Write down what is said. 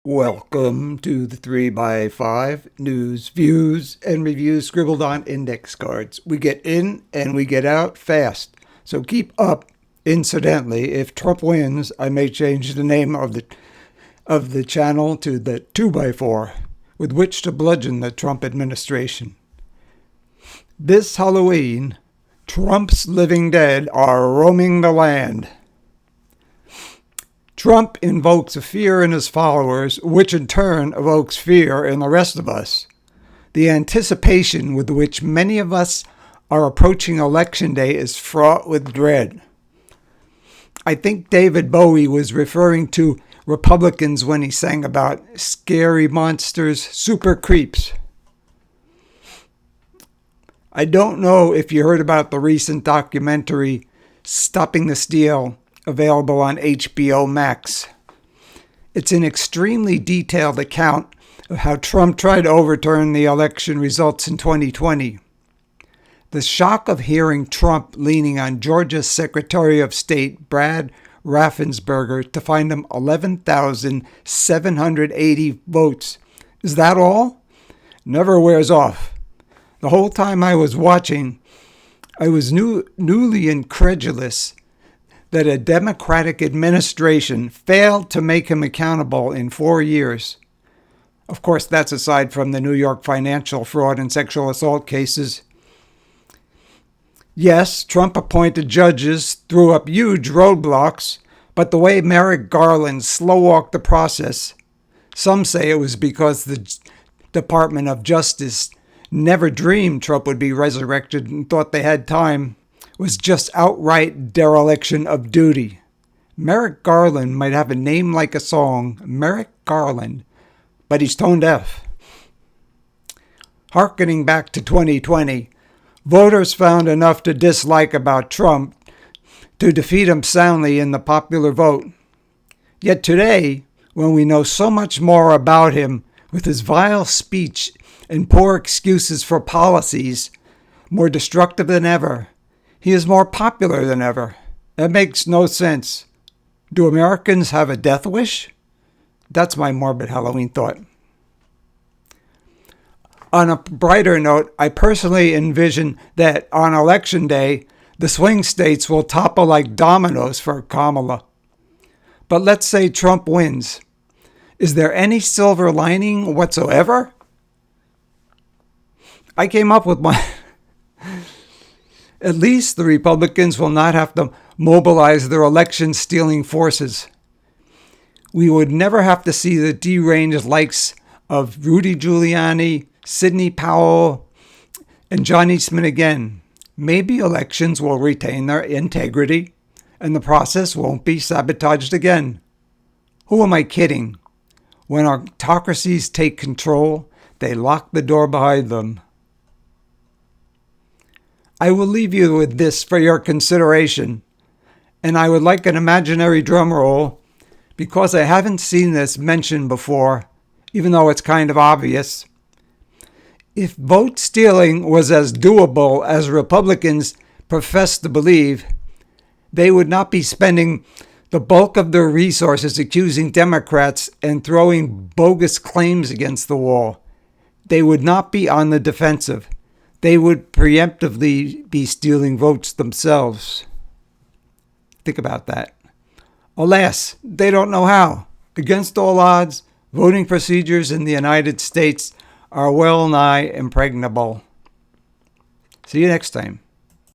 Welcome to the 3x5 news, views, and reviews scribbled on index cards. We get in and we get out fast, so keep up. Incidentally, if Trump wins, I may change the name of the channel to the 2x4, with which to bludgeon the Trump administration. This Halloween, Trump's living dead are roaming the land. Trump invokes a fear in his followers, which in turn evokes fear in the rest of us. The anticipation with which many of us are approaching Election Day is fraught with dread. I think David Bowie was referring to Republicans when he sang about scary monsters, super creeps. I don't know if you heard about the recent documentary Stopping the Steal, available on HBO Max. It's an extremely detailed account of how Trump tried to overturn the election results in 2020. The shock of hearing Trump leaning on Georgia's Secretary of State, Brad Raffensperger, to find him 11,780 votes. Is that all? Never wears off. The whole time I was watching, I was newly incredulous that a Democratic administration failed to make him accountable in 4 years. Of course, that's aside from the New York financial fraud and sexual assault cases. Yes, Trump appointed judges, threw up huge roadblocks, but the way Merrick Garland slow-walked the process, some say it was because the Department of Justice never dreamed Trump would be resurrected and thought they had time, was just outright dereliction of duty. Merrick Garland might have a name like a song, Merrick Garland, but he's tone deaf. Harkening back to 2020, voters found enough to dislike about Trump to defeat him soundly in the popular vote. Yet today, when we know so much more about him, with his vile speech and poor excuses for policies more destructive than ever, he is more popular than ever. That makes no sense. Do Americans have a death wish? That's my morbid Halloween thought. On a brighter note, I personally envision that on Election Day, the swing states will topple like dominoes for Kamala. But let's say Trump wins. Is there any silver lining whatsoever? I came up with my... At least the Republicans will not have to mobilize their election-stealing forces. We would never have to see the deranged likes of Rudy Giuliani, Sidney Powell, and John Eastman again. Maybe elections will retain their integrity, and the process won't be sabotaged again. Who am I kidding? When autocracies take control, they lock the door behind them. I will leave you with this for your consideration, and I would like an imaginary drum roll, because I haven't seen this mentioned before, even though it's kind of obvious. If vote stealing was as doable as Republicans profess to believe, they would not be spending the bulk of their resources accusing Democrats and throwing bogus claims against the wall. They would not be on the defensive. They would preemptively be stealing votes themselves. Think about that. Alas, they don't know how. Against all odds, voting procedures in the United States are well nigh impregnable. See you next time.